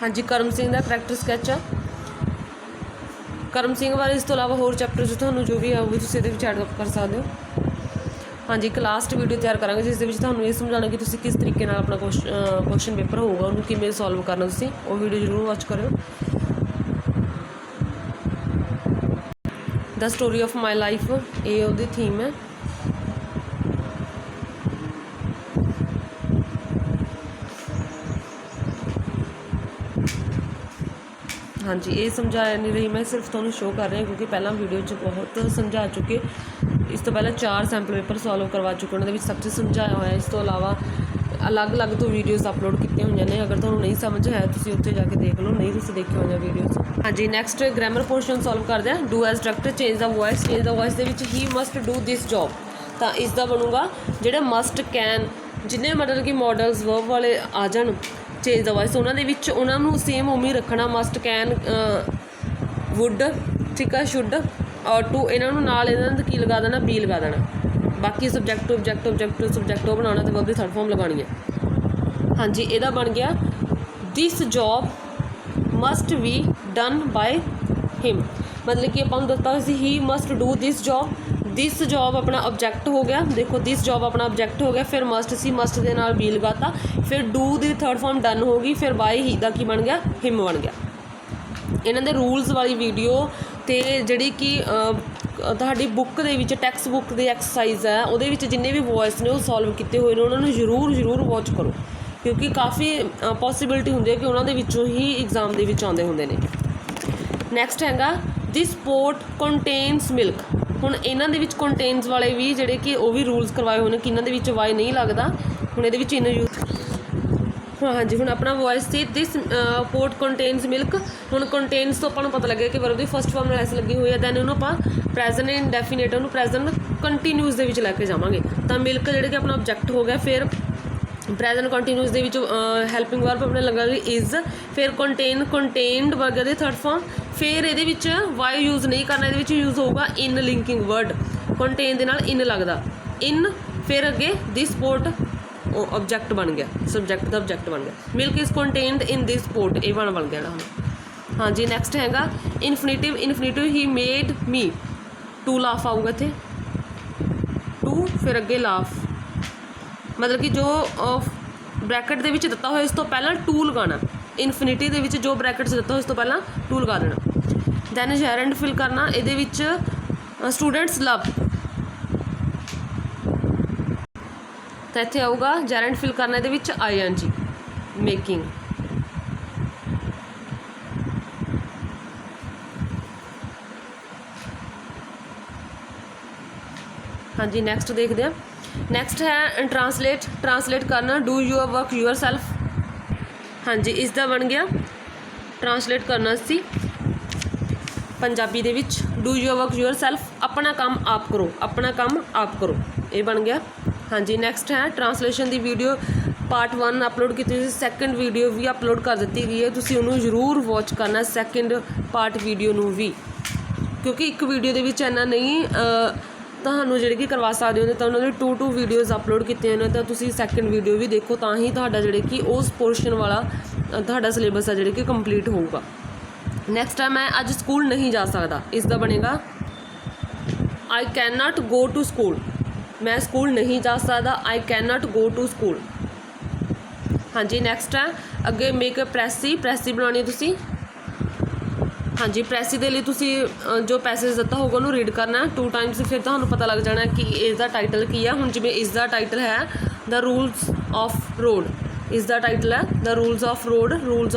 ਹਾਂਜੀ, ਕਰਮ ਸਿੰਘ ਦਾ ਕਰੈਕਟਰ ਸਕੈਚ ਆ ਕਰਮ ਸਿੰਘ ਬਾਰੇ। ਇਸ ਤੋਂ ਇਲਾਵਾ ਹੋਰ ਚੈਪਟਰ 'ਚ ਤੁਹਾਨੂੰ ਜੋ ਵੀ ਆਊਗੀ ਤੁਸੀਂ ਇਹਦੇ ਵਿੱਚ ਐਡ ਕਰ ਸਕਦੇ ਹੋ। ਹਾਂਜੀ, ਇੱਕ ਲਾਸਟ ਵੀਡੀਓ ਤਿਆਰ ਕਰਾਂਗੇ ਜਿਸ ਦੇ ਵਿੱਚ ਤੁਹਾਨੂੰ ਇਹ ਸਮਝਾਉਣਾ ਕਿ ਤੁਸੀਂ ਕਿਸ ਤਰੀਕੇ ਨਾਲ ਆਪਣਾ ਕੁਐਸਚਨ ਪੇਪਰ ਹੋਊਗਾ ਉਹਨੂੰ ਕਿਵੇਂ ਸੋਲਵ ਕਰਨਾ, ਤੁਸੀਂ ਉਹ ਵੀਡੀਓ ਜ਼ਰੂਰ ਵਾਚ ਕਰਿਓ। The story of my life ਇਹ ਉਹਦੀ ਥੀਮ ਹੈ। ਹਾਂਜੀ, ਇਹ ਸਮਝਾਇਆ ਨਹੀਂ ਰਹੀ ਮੈਂ, ਸਿਰਫ ਤੁਹਾਨੂੰ ਸ਼ੋਅ ਕਰ ਰਹੀ ਹਾਂ ਕਿਉਂਕਿ ਪਹਿਲਾਂ ਵੀਡੀਓ 'ਚ ਬਹੁਤ ਸਮਝਾ ਚੁੱਕੇ। ਇਸ ਤੋਂ ਪਹਿਲਾਂ 4 ਸੈਂਪਲ ਪੇਪਰ ਸੋਲਵ ਕਰਵਾ ਚੁੱਕੇ, ਉਹਨਾਂ ਦੇ ਵਿੱਚ ਸਭ 'ਚ ਸਮਝਾਇਆ ਹੋਇਆ। ਇਸ ਤੋਂ ਇਲਾਵਾ ਅਲੱਗ ਤੋਂ ਵੀਡੀਓਜ਼ ਅਪਲੋਡ ਕੀਤੀਆਂ ਹੋਈਆਂ ਨੇ, ਅਗਰ ਤੁਹਾਨੂੰ ਨਹੀਂ ਸਮਝ ਹੈ ਤੁਸੀਂ ਉੱਥੇ ਜਾ ਕੇ ਦੇਖ ਲਓ, ਨਹੀਂ ਤੁਸੀਂ ਦੇਖੀਆਂ ਹੋਈਆਂ ਵੀਡੀਓਜ਼। ਹਾਂਜੀ, ਨੈਕਸਟ ਗ੍ਰਾਮਰ ਪੋਰਸ਼ਨ ਸੋਲਵ ਕਰਦੇ ਹਾਂ। Do as director change the voice ਦੇ ਵਿੱਚ ਹੀ ਮਸਟ ਡੂ ਦਿਸ ਜੋਬ, ਤਾਂ ਇਸ ਦਾ ਬਣੂਗਾ ਜਿਹੜਾ ਮਸਟ ਕੈਨ, ਜਿੰਨੇ ਮਤਲਬ ਕਿ ਮੋਡਲਸ ਵਰਬ ਵਾਲੇ ਆ ਜਾਣ ਚੇਂਜ ਦਾ ਵੋਇਸ, ਉਹਨਾਂ ਦੇ ਵਿੱਚ ਉਹਨਾਂ ਨੂੰ ਸੇਮ ਉਵੇਂ ਰੱਖਣਾ, ਮਸਟ ਕੈਨ ਵੁੱਡ, ਠੀਕ ਆ, ਸ਼ੁੱਡ ਔਰ ਟੂ, ਇਹਨਾਂ ਨੂੰ ਨਾਲ ਇਹਨਾਂ ਦਾ ਕੀ ਲਗਾ ਦੇਣਾ, ਬੀ ਲਗਾ ਦੇਣਾ। ਬਾਕੀ ਸਬਜੈਕਟ ਉਹ ਬਣਾਉਣਾ ਅਤੇ ਵਰਬ ਦੀ 3rd ਫੋਰਮ ਲਗਾਉਣੀ ਹੈ। ਹਾਂਜੀ, ਇਹਦਾ ਬਣ ਗਿਆ this job must be done by him, ਮਤਲਬ ਕਿ ਆਪਾਂ ਨੂੰ ਦਿੱਤਾ ਹੋਇਆ ਸੀ ਹੀ must do this job. This job ਆਪਣਾ ਆਬਜੈਕਟ ਹੋ ਗਿਆ, ਦੇਖੋ ਦਿਸ ਜੋਬ ਆਪਣਾ ਆਬਜੈਕਟ ਹੋ ਗਿਆ, ਫਿਰ ਮਸਟ ਸੀ, ਮਸਟ ਦੇ ਨਾਲ ਬੀ ਲਗਾਤਾ, ਫਿਰ do the 3rd form done ਹੋ ਗਈ, ਫਿਰ ਬਾਏ ਹੀ ਦਾ ਕੀ ਬਣ ਗਿਆ, ਹਿਮ ਬਣ ਗਿਆ। ਇਹਨਾਂ ਦੇ ਰੂਲਸ ਵਾਲੀ ਵੀਡੀਓ ਅਤੇ ਜਿਹੜੀ ਕਿ ਤੁਹਾਡੀ ਬੁੱਕ ਦੇ ਵਿੱਚ ਟੈਕਸਟ ਬੁੱਕ ਦੀ ਐਕਸਰਸਾਈਜ਼ ਹੈ ਉਹਦੇ ਵਿੱਚ ਜਿੰਨੇ ਵੀ ਵੋਇਸ ਨੇ ਉਹ ਸੋਲਵ ਕੀਤੇ ਹੋਏ ਨੇ ਉਹਨਾਂ ਨੂੰ ਜ਼ਰੂਰ ਵਾਚ ਕਰੋ, ਕਿਉਂਕਿ ਕਾਫੀ ਪੋਸੀਬਿਲਿਟੀ ਹੁੰਦੀ ਹੈ ਕਿ ਉਹਨਾਂ ਦੇ ਵਿੱਚੋਂ ਹੀ ਐਗਜ਼ਾਮ ਦੇ ਵਿੱਚ ਆਉਂਦੇ ਹੁੰਦੇ ਨੇ। ਨੈਕਸਟ ਹੈਗਾ ਦਿਸ ਪੋਟ ਕੰਟੇਨਸ ਮਿਲਕ। ਹੁਣ ਇਹਨਾਂ ਦੇ ਵਿੱਚ ਕੰਟੇਨਸ ਵਾਲੇ ਵੀ ਜਿਹੜੇ ਕਿ ਉਹ ਵੀ ਰੂਲਸ ਕਰਵਾਏ ਹੋਏ ਨੇ ਕਿ ਇਹਨਾਂ ਦੇ ਵਿੱਚ ਵਾਈ ਨਹੀਂ ਲੱਗਦਾ। ਹੁਣ ਇਹਦੇ ਵਿੱਚ ਇਨ ਯੂਜ਼ ਹਾਂਜੀ, ਹੁਣ ਆਪਣਾ ਵੋਇਸ ਸੀ ਦਿਸ ਪੋਟ ਕੰਟੇਨਸ ਮਿਲਕ। ਹੁਣ ਕੰਟੇਨਸ ਤੋਂ ਆਪਾਂ ਨੂੰ ਪਤਾ ਲੱਗਿਆ ਕਿ ਵਰਬ ਦੀ ਫਸਟ ਫਾਰਮ ਨਾਲ ਐਸ ਲੱਗੀ ਹੋਈ ਹੈ, ਦੈਨ ਉਹਨੂੰ ਆਪਾਂ ਪ੍ਰੈਜ਼ੈਂਟ ਇੰਡੈਫੀਨੇਟ ਉਹਨੂੰ ਪ੍ਰੈਜ਼ੈਂਟ ਕੰਟੀਨਿਊਸ ਦੇ ਵਿੱਚ ਲੈ ਕੇ ਜਾਵਾਂਗੇ। ਤਾਂ ਮਿਲਕ ਜਿਹੜੇ ਕਿ ਆਪਣਾ ਆਬਜੈਕਟ ਹੋ ਗਿਆ, ਫਿਰ ਪ੍ਰੈਜ਼ੈਂਟ ਕੰਟੀਨਿਊਸ ਦੇ ਵਿੱਚ ਹੈਲਪਿੰਗ ਵਰਬ ਆਪਣੇ ਲੱਗਾਂਗੇ ਇਜ਼, ਫਿਰ ਕੰਟੇਨਡ ਵਰਗਾ ਦੇ ਥਰਡ ਫਾਰਮ, ਫਿਰ ਇਹਦੇ ਵਿੱਚ ਵਾਈ ਯੂਜ਼ ਨਹੀਂ ਕਰਨਾ, ਇਹਦੇ ਵਿੱਚ ਯੂਜ਼ ਹੋਊਗਾ ਇਨ ਲਿੰਕਿੰਗ ਵਰਡ। ਕੰਟੇਨ ਦੇ ਨਾਲ ਇਨ ਲੱਗਦਾ, ਇਨ, ਫਿਰ ਅੱਗੇ ਦਿਸ ਪੋਟ ਉਹ ਆਬਜੈਕਟ ਬਣ ਗਿਆ, ਸਬਜੈਕਟ ਦਾ ਆਬਜੈਕਟ ਬਣ ਗਿਆ। Milk is contained in this pot, ਇਹ ਬਣ ਗਿਆ ਜਿਹੜਾ ਹੁਣ। ਹਾਂਜੀ, ਨੈਕਸਟ ਹੈਗਾ ਇਨਫਿਨਿਟਿਵ ਹੀ ਮੇਡ ਮੀ, ਟੂ ਲਾਫ ਆਊਗਾ ਇੱਥੇ, ਟੂ ਫਿਰ ਅੱਗੇ ਲਾਫ, ਮਤਲਬ ਕਿ ਜੋ ਬ੍ਰੈਕਟ ਦੇ ਵਿੱਚ ਦਿੱਤਾ ਹੋਇਆ ਇਸ ਤੋਂ ਪਹਿਲਾਂ ਟੂ ਲਗਾਉਣਾ। ਇਨਫਿਨਿਟੀ ਦੇ ਵਿੱਚ ਜੋ ਬ੍ਰੈਕਟਸ ਦਿੱਤਾ ਹੋਇਆ ਇਸ ਤੋਂ ਪਹਿਲਾਂ ਟੂ ਲਗਾ ਦੇਣਾ। ਦੈਨ ਜੈਰੈਂਡ ਫਿਲ ਕਰਨਾ, ਇਹਦੇ ਵਿੱਚ ਸਟੂਡੈਂਟਸ ਲਵ, ਤਾਂ ਇੱਥੇ ਆਊਗਾ ਜੈਰੈਂਡ ਫਿਲ ਕਰਨਾ, ਇਹਦੇ ਵਿੱਚ ING ਮੇਕਿੰਗ। ਹਾਂਜੀ, ਨੈਕਸਟ ਦੇਖਦੇ ਹਾਂ। ਨੈਕਸਟ ਹੈ ਟਰਾਂਸਲੇਟ ਕਰਨਾ, do your work your self. ਹਾਂਜੀ, ਇਸ ਦਾ ਬਣ ਗਿਆ ਟਰਾਂਸਲੇਟ ਕਰਨਾ ਸੀ ਪੰਜਾਬੀ ਦੇ ਵਿੱਚ, do your work your self, ਆਪਣਾ ਕੰਮ ਆਪ ਕਰੋ, ਆਪਣਾ ਕੰਮ ਆਪ ਕਰੋ, ਇਹ ਬਣ ਗਿਆ। ਹਾਂਜੀ, ਨੈਕਸਟ ਹੈ ਟਰਾਂਸਲੇਸ਼ਨ ਦੀ ਵੀਡੀਓ ਪਾਰਟ 1 ਅਪਲੋਡ ਕੀਤੀ ਸੀ, ਸੈਕਿੰਡ ਵੀਡੀਓ ਵੀ ਅਪਲੋਡ ਕਰ ਦਿੱਤੀ ਗਈ ਹੈ, ਤੁਸੀਂ ਉਹਨੂੰ ਜ਼ਰੂਰ ਵਾਚ ਕਰਨਾ ਸੈਕਿੰਡ ਪਾਰਟ ਵੀਡੀਓ ਨੂੰ ਵੀ, ਕਿਉਂਕਿ ਇੱਕ ਵੀਡੀਓ ਦੇ ਵਿੱਚ ਇੰਨਾ ਨਹੀਂ ਤੁਹਾਨੂੰ ਜਿਹੜੇ ਕਿ ਕਰਵਾ ਸਕਦੇ ਹੋ, ਤਾਂ ਉਹਨਾਂ ਨੇ 2 ਵੀਡੀਓਜ਼ ਅਪਲੋਡ ਕੀਤੀਆਂ ਨੇ, ਤਾਂ ਤੁਸੀਂ ਸੈਕਿੰਡ ਵੀਡੀਓ ਵੀ ਦੇਖੋ, ਤਾਂ ਹੀ ਤੁਹਾਡਾ ਜਿਹੜੇ ਕਿ ਉਸ ਪੋਰਸ਼ਨ ਵਾਲਾ ਤੁਹਾਡਾ ਸਿਲੇਬਸ ਆ ਜਿਹੜੇ ਕਿ ਕੰਪਲੀਟ ਹੋਊਗਾ। ਨੈਕਸਟ ਹੈ ਮੈਂ ਅੱਜ ਸਕੂਲ ਨਹੀਂ ਜਾ ਸਕਦਾ, ਇਸ ਦਾ ਬਣੇਗਾ I can not go to school, ਮੈਂ ਸਕੂਲ ਨਹੀਂ ਜਾ ਸਕਦਾ, I can not go to school. ਹਾਂਜੀ, ਨੈਕਸਟ ਹੈ ਅੱਗੇ ਮੇਕ ਪ੍ਰੈਸੀ ਬਣਾਉਣੀ ਤੁਸੀਂ। ਹਾਂਜੀ, ਪ੍ਰੈਸੀ ਦੇ ਲਈ ਤੁਸੀਂ ਜੋ ਪੈਸੇਜ ਦਿੱਤਾ ਹੋਊਗਾ ਉਹਨੂੰ ਰੀਡ ਕਰਨਾ 2 ਟਾਈਮਸ, ਫਿਰ ਤੁਹਾਨੂੰ ਪਤਾ ਲੱਗ ਜਾਣਾ ਕਿ ਇਸ ਦਾ ਟਾਈਟਲ ਕੀ ਆ। ਹੁਣ ਜਿਵੇਂ ਇਸ ਦਾ ਟਾਈਟਲ ਹੈ ਦ ਰੂਲਸ ਆਫ ਰੋਡ, ਇਸ ਦਾ ਟਾਈਟਲ ਹੈ ਦ ਰੂਲਸ ਆਫ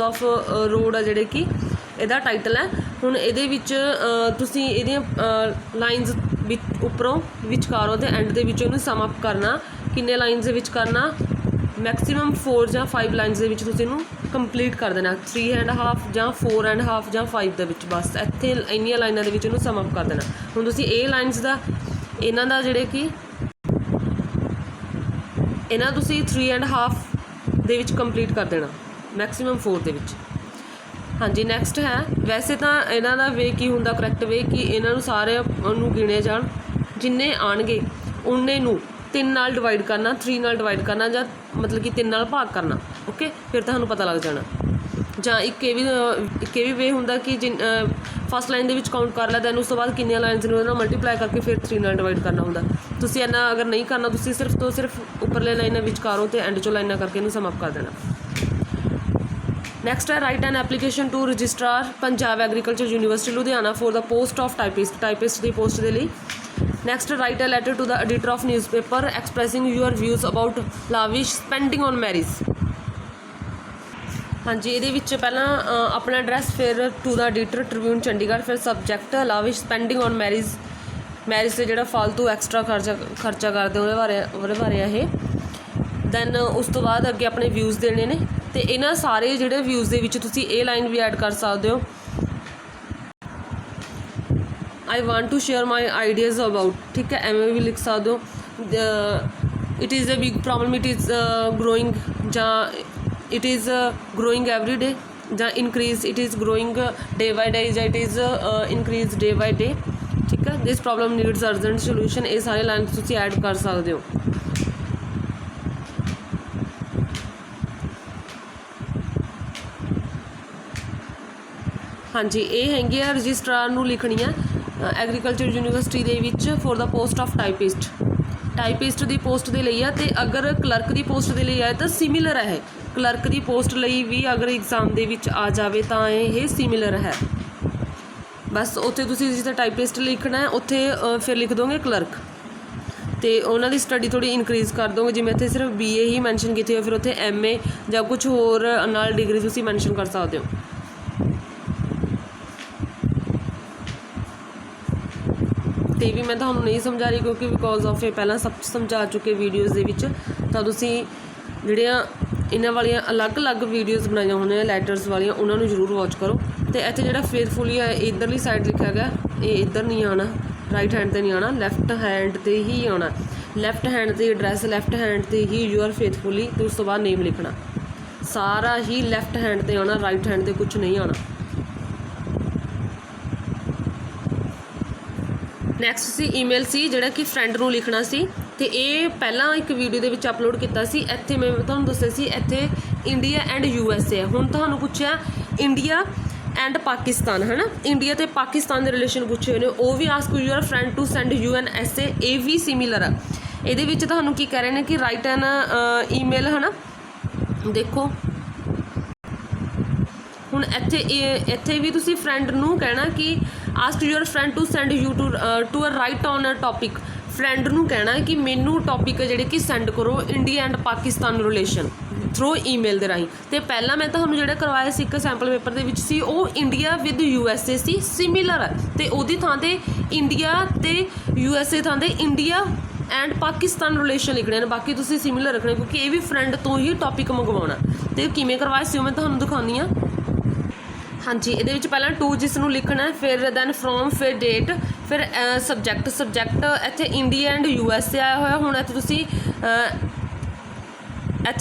ਰੋਡ ਆ ਜਿਹੜੇ ਕਿ ਇਹਦਾ ਟਾਈਟਲ ਹੈ। ਹੁਣ ਇਹਦੇ ਵਿੱਚ ਤੁਸੀਂ ਇਹਦੀਆਂ ਲਾਈਨਸ ਵਿੱਚ ਉੱਪਰੋਂ ਵਿਚਕਾਰੋਂ ਅਤੇ ਐਂਡ ਦੇ ਵਿੱਚ ਇਹਨੂੰ ਸਮ ਅਪ ਕਰਨਾ, ਕਿੰਨੇ ਲਾਈਨਸ ਦੇ ਵਿੱਚ ਕਰਨਾ, ਮੈਕਸੀਮਮ 4 ਜਾਂ 5 ਲਾਈਨਸ ਦੇ ਵਿੱਚ ਤੁਸੀਂ ਇਹਨੂੰ ਕੰਪਲੀਟ ਕਰ ਦੇਣਾ, 3.5 ਜਾਂ 4.5 ਜਾਂ 5 ਦੇ ਵਿੱਚ, ਬਸ ਇੱਥੇ ਇੰਨੀਆਂ ਲਾਈਨਾਂ ਦੇ ਵਿੱਚ ਇਹਨੂੰ ਸਮ ਅਪ ਕਰ ਦੇਣਾ। ਹੁਣ ਤੁਸੀਂ ਇਹ ਲਾਈਨਸ ਦਾ ਇਹਨਾਂ ਦਾ ਜਿਹੜੇ ਕਿ ਇਹਨਾਂ ਤੁਸੀਂ 3.5 ਦੇ ਵਿੱਚ ਕੰਪਲੀਟ ਕਰ ਦੇਣਾ, ਮੈਕਸੀਮਮ 4 ਦੇ ਵਿੱਚ। ਹਾਂਜੀ, ਨੈਕਸਟ ਹੈ ਵੈਸੇ ਤਾਂ ਇਹਨਾਂ ਦਾ ਵੇ ਕੀ ਹੁੰਦਾ, ਕਰੈਕਟ ਵੇ ਕਿ ਇਹਨਾਂ ਨੂੰ ਸਾਰੇ ਨੂੰ ਗਿਣੇ ਜਾਣ, ਜਿੰਨੇ ਆਉਣਗੇ ਉਨੇ ਨੂੰ 3 ਨਾਲ ਡਿਵਾਈਡ ਕਰਨਾ, 3 ਨਾਲ ਡਿਵਾਈਡ ਕਰਨਾ, ਜਾਂ ਮਤਲਬ ਕਿ 3 ਨਾਲ ਭਾਗ ਕਰਨਾ। ਓਕੇ, ਫਿਰ ਤੁਹਾਨੂੰ ਪਤਾ ਲੱਗ ਜਾਣਾ। ਜਾਂ ਇੱਕ ਇਹ ਵੀ ਵੇ ਹੁੰਦਾ ਕਿ ਫਸਟ ਲਾਈਨ ਦੇ ਵਿੱਚ ਕਾਊਂਟ ਕਰ ਲਿਆ, ਦੈਨ ਉਸ ਤੋਂ ਬਾਅਦ ਕਿੰਨੀਆਂ ਲਾਈਨਸ ਨੇ ਉਹਦੇ ਨਾਲ ਮਲਟੀਪਲਾਈ ਕਰਕੇ ਫਿਰ 3 ਨਾਲ ਡਿਵਾਈਡ ਕਰਨਾ ਹੁੰਦਾ। ਤੁਸੀਂ ਇੰਨਾ ਅਗਰ ਨਹੀਂ ਕਰਨਾ, ਤੁਸੀਂ ਸਿਰਫ ਤੋਂ ਸਿਰਫ ਉੱਪਰਲੇ ਲਾਈਨਾਂ ਵਿਚਕਾਰੋਂ ਅਤੇ ਐਂਡ 'ਚੋਂ ਲਾਈਨਾਂ ਕਰਕੇ ਇਹਨੂੰ ਸਮ ਅਪ ਕਰ ਦੇਣਾ। ਨੈਕਸਟ ਹੈ write an application to registrar Punjab agriculture university Ludhiana for the post of typist ਦੀ ਪੋਸਟ ਦੇ ਲਈ। Next write a letter to the editor of newspaper expressing your views about lavish spending on marriage. ਹਾਂਜੀ, ਇਹਦੇ ਵਿੱਚ ਪਹਿਲਾਂ ਆਪਣਾ address, ਫਿਰ to the editor Tribune Chandigarh, ਫਿਰ subject lavish spending on marriage 'ਤੇ ਜਿਹੜਾ ਫਾਲਤੂ ਐਕਸਟਰਾ ਖਰਚਾ ਕਰਦੇ ਉਹਦੇ ਬਾਰੇ ਆ ਇਹ। ਦੈਨ ਉਸ ਤੋਂ ਬਾਅਦ ਅੱਗੇ ਆਪਣੇ ਵਿਊਜ਼ ਦੇਣੇ ਨੇ, ਅਤੇ ਇਹਨਾਂ ਸਾਰੇ ਜਿਹੜੇ ਵਿਊਜ਼ ਦੇ ਵਿੱਚ ਤੁਸੀਂ ਇਹ ਲਾਈਨ ਵੀ ਐਡ ਕਰ ਸਕਦੇ ਹੋ, I want to share my ideas about, ਠੀਕ ਹੈ, ਐਵੇਂ ਵੀ ਲਿਖ ਸਕਦੇ ਹੋ। It is a big problem, it is growing, ਜਾਂ it is growing every day, ਜਾਂ increase, it is growing day by day, ਜਾਂ it is increase day by day, ਠੀਕ ਹੈ। This problem needs urgent solution, ਇਹ ਸਾਰੇ line ਤੁਸੀਂ add ਕਰ ਸਕਦੇ ਹੋ। ਹਾਂਜੀ, ਇਹ ਹੈਗੀ ਆ ਰਜਿਸਟਰਾਰ ਨੂੰ ਲਿਖਣੀ ਹੈ ਐਗਰੀਕਲਚਰ ਯੂਨੀਵਰਸਿਟੀ ਦੇ ਵਿੱਚ for the post of typist the post ਦੇ ਲਈ ਆ। ਅਤੇ ਅਗਰ ਕਲਰਕ ਦੀ ਪੋਸਟ ਦੇ ਲਈ ਆਏ ਤਾਂ ਸਿਮਿਲਰ ਹੈ, ਕਲਰਕ ਦੀ ਪੋਸਟ ਲਈ ਵੀ ਅਗਰ ਐਗਜ਼ਾਮ ਦੇ ਵਿੱਚ ਆ ਜਾਵੇ ਤਾਂ ਇਹ ਸਿਮਿਲਰ ਹੈ। बस उत्थे तुसीं जिथे टाइपिस्ट लिखना है उत्थे फिर लिख दोगे क्लर्क, तो उन्होंने स्टडी थोड़ी इनक्रीज़ कर दोगे। जिवें इत्थे सिर्फ BA ही मैंशन की हो, फिर उत्थे MA या कुछ होर नाल डिग्री तुसीं मैंशन कर सकते हो। तो भी मैं तुहानूं नहीं समझा रही क्योंकि बिकॉज ऑफ ये पहला सब समझा चुके वीडियोज़ दे विच, तां तुसीं ਜਿਹੜੀਆਂ ਇਹਨਾਂ ਵਾਲੀਆਂ ਅਲੱਗ-ਅਲੱਗ ਵੀਡੀਓਜ਼ ਬਣਾਈਆਂ ਹੋਈਆਂ ਲੈਟਰਸ ਵਾਲੀਆਂ ਉਹਨਾਂ ਨੂੰ ਜ਼ਰੂਰ ਵਾਚ ਕਰੋ। ਤੇ ਇੱਥੇ ਜਿਹੜਾ ਫੇਥਫੁਲੀ ਹੈ ਇਧਰਲੀ ਸਾਈਡ ਲਿਖਿਆ ਗਿਆ, ਇਹ ਇੱਧਰ ਨਹੀਂ ਆਉਣਾ, ਰਾਈਟ ਹੈਂਡ ਤੇ ਨਹੀਂ ਆਉਣਾ, ਲੈਫਟ ਹੈਂਡ ਤੇ ਹੀ ਆਉਣਾ। ਲੈਫਟ ਹੈਂਡ ਤੇ ਐਡਰੈਸ, ਲੈਫਟ ਹੈਂਡ ਤੇ ਹੀ ਯੂ ਆਰ ਫੇਥਫੁਲੀ, ਤੇ ਉਸ ਤੋਂ ਬਾਅਦ ਨੇਮ ਲਿਖਣਾ, ਸਾਰਾ ਹੀ ਲੈਫਟ ਹੈਂਡ ਤੇ ਆਉਣਾ, ਰਾਈਟ ਹੈਂਡ ਤੇ ਕੁਝ ਨਹੀਂ ਆਉਣਾ। ਨੈਕਸਟ ਸੀ ਈਮੇਲ ਸੀ ਜਿਹੜਾ ਕਿ ਫਰੈਂਡ ਨੂੰ ਲਿਖਣਾ ਸੀ, ਤੇ ਇਹ ਪਹਿਲਾਂ ਇੱਕ ਵੀਡੀਓ ਦੇ ਵਿੱਚ ਅਪਲੋਡ ਕੀਤਾ ਸੀ। ਇੱਥੇ ਮੈਂ ਤੁਹਾਨੂੰ ਦੱਸਿਆ ਸੀ ਇੱਥੇ ਇੰਡੀਆ ਐਂਡ USA ਹੈ। ਹੁਣ ਤੁਹਾਨੂੰ ਪੁੱਛਿਆ ਇੰਡੀਆ ਐਂਡ ਪਾਕਿਸਤਾਨ, ਹੈ ਨਾ, ਇੰਡੀਆ ਅਤੇ ਪਾਕਿਸਤਾਨ ਦੇ ਰਿਲੇਸ਼ਨ ਪੁੱਛੇ ਹੋਏ ਨੇ। ਉਹ ਵੀ ask your friend to send you an essay, ਇਹ ਵੀ ਸਿਮਿਲਰ ਆ। ਇਹਦੇ ਵਿੱਚ ਤੁਹਾਨੂੰ ਕੀ ਕਹਿ ਰਹੇ ਨੇ ਕਿ ਰਾਈਟ ਐਨ ਈਮੇਲ, ਹੈ ਨਾ। ਦੇਖੋ ਹੁਣ ਇੱਥੇ ਵੀ ਤੁਸੀਂ ਫਰੈਂਡ ਨੂੰ ਕਹਿਣਾ ਕਿ ask your friend to send you to write on a topic. Friend ਨੂੰ ਕਹਿਣਾ ਕਿ ਮੈਨੂੰ ਟੌਪਿਕ ਜਿਹੜੇ ਕਿ ਸੈਂਡ ਕਰੋ India and Pakistan relation through email ਦੇ ਰਾਹੀਂ। ਅਤੇ ਪਹਿਲਾਂ ਮੈਂ ਤੁਹਾਨੂੰ ਜਿਹੜਾ ਕਰਵਾਇਆ ਸੀ ਇੱਕ ਸੈਂਪਲ ਪੇਪਰ ਦੇ ਵਿੱਚ ਸੀ, ਉਹ India with USA C, similar ਹੈ। ਅਤੇ ਉਹਦੀ ਥਾਂ 'ਤੇ ਇੰਡੀਆ ਅਤੇ USA ਥਾਂ 'ਤੇ ਇੰਡੀਆ ਐਂਡ ਪਾਕਿਸਤਾਨ ਰਿਲੇਸ਼ਨ ਲਿਖਣੇ ਨੇ, ਬਾਕੀ ਤੁਸੀਂ ਸਿਮਿਲਰ ਰੱਖਣੇ ਕਿਉਂਕਿ ਇਹ ਵੀ ਫਰੈਂਡ ਤੋਂ ਹੀ ਟੌਪਿਕ ਮੰਗਵਾਉਣਾ। ਅਤੇ ਕਿਵੇਂ ਕਰਵਾਇਆ ਸੀ ਉਹ ਮੈਂ ਤੁਹਾਨੂੰ ਦਿਖਾਉਂਦੀ ਹਾਂ। ਹਾਂਜੀ, ਇਹਦੇ ਵਿੱਚ ਪਹਿਲਾਂ ਟੂ ਜਿਸ ਨੂੰ ਲਿਖਣਾ, ਫਿਰ ਦੈਨ ਫਰੋਮ, ਫਿਰ ਡੇਟ, ਫਿਰ ਸਬਜੈਕਟ ਇੱਥੇ ਇੰਡੀਆ ਐਂਡ USA ਆਇਆ ਹੋਇਆ। ਹੁਣ ਇੱਥੇ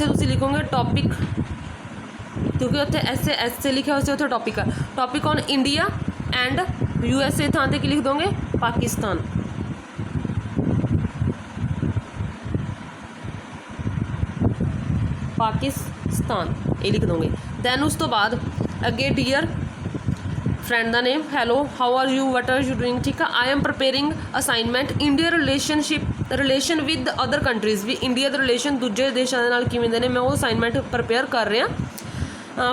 ਤੁਸੀਂ ਲਿਖੋਗੇ ਟੌਪਿਕ, ਕਿਉਂਕਿ ਉੱਥੇ ਐਸੇ ਲਿਖਿਆ ਹੋਇਆ ਸੀ, ਉੱਥੇ ਟੌਪਿਕ ਆ। Topic on India and USA ਥਾਂ 'ਤੇ ਕੀ ਲਿਖ ਦੋਗੇ ਪਾਕਿਸਤਾਨ। ਇਹ ਲਿਖ ਦੋਗੇ। ਦੈਨ ਉਸ ਤੋਂ ਬਾਅਦ ਅੱਗੇ ਡੀਅਰ ਫਰੈਂਡ ਦਾ name, hello, how are you, what are you doing, ਠੀਕ ਆ। I am preparing assignment India relation with other countries, ਵੀ ਇੰਡੀਆ ਦੇ ਰਿਲੇਸ਼ਨ ਦੂਜੇ ਦੇਸ਼ਾਂ ਦੇ ਨਾਲ ਕਿਵੇਂ ਦੇ ਨੇ, ਮੈਂ ਉਹ ਅਸਾਈਨਮੈਂਟ ਪ੍ਰਪੇਅਰ ਕਰ ਰਿਹਾ।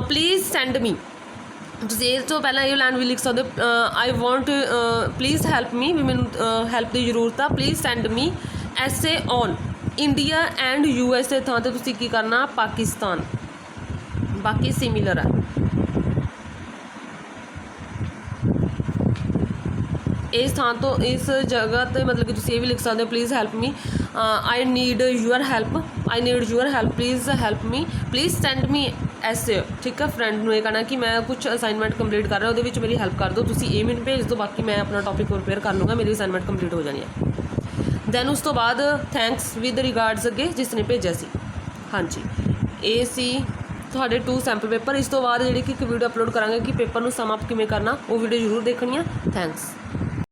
ਪਲੀਜ਼ ਸੈਂਡ ਮੀ, ਤੁਸੀਂ ਇਸ ਤੋਂ ਪਹਿਲਾਂ ਇਹ ਲਾਈਨ ਵੀ ਲਿਖ ਸਕਦੇ ਹੋ, I want please help me, ਵੀ ਮੈਨੂੰ ਹੈਲਪ ਦੀ ਜ਼ਰੂਰਤ ਆ। Please send me essay on India and USA ਥਾਂ 'ਤੇ ਤੁਸੀਂ ਕੀ ਕਰਨਾ ਪਾਕਿਸਤਾਨ, ਬਾਕੀ ਸਿਮਿਲਰ ਆ। ਇਸ ਥਾਂ ਤੋਂ ਇਸ ਜਗ੍ਹਾ 'ਤੇ ਮਤਲਬ ਕਿ ਤੁਸੀਂ ਇਹ ਵੀ ਲਿਖ ਸਕਦੇ ਹੋ please help me, I need your help, please help me, please send me essay, ਠੀਕ ਆ। ਫਰੈਂਡ ਨੂੰ ਇਹ ਕਹਿਣਾ ਕਿ ਮੈਂ ਕੁਛ ਅਸਾਈਨਮੈਂਟ ਕੰਪਲੀਟ ਕਰ ਰਿਹਾ, ਉਹਦੇ ਵਿੱਚ ਮੇਰੀ ਹੈਲਪ ਕਰ ਦਿਓ, ਤੁਸੀਂ ਇਹ ਮੈਨੂੰ ਭੇਜ ਦਿਓ, ਬਾਕੀ ਮੈਂ ਆਪਣਾ ਟੌਪਿਕ ਪ੍ਰਪੇਅਰ ਕਰ ਲੂँਗਾ, ਮੇਰੀ ਅਸਾਈਨਮੈਂਟ ਕੰਪਲੀਟ ਹੋ ਜਾਣੀ ਹੈ। ਦੈਨ ਉਸ ਤੋਂ ਬਾਅਦ ਥੈਂਕਸ ਵਿਦ ਰਿਗਾਰਡਸ ਅੱਗੇ ਜਿਸ ਨੇ ਭੇਜਿਆ ਸੀ। ਹਾਂਜੀ, ਇਹ ਸੀ ਤੁਹਾਡੇ 2 ਸੈਂਪਲ ਪੇਪਰ। ਇਸ ਤੋਂ ਬਾਅਦ ਜਿਹੜੀ ਕਿ ਇੱਕ ਵੀਡੀਓ ਅਪਲੋਡ ਕਰਾਂਗੇ ਕਿ ਪੇਪਰ ਨੂੰ ਸਮ ਅਪ ਕਿਵੇਂ ਕਰਨਾ, ਉਹ ਵੀਡੀਓ ਜ਼ਰੂਰ ਦੇਖਣੀ ਆ। ਥੈਂਕਸ।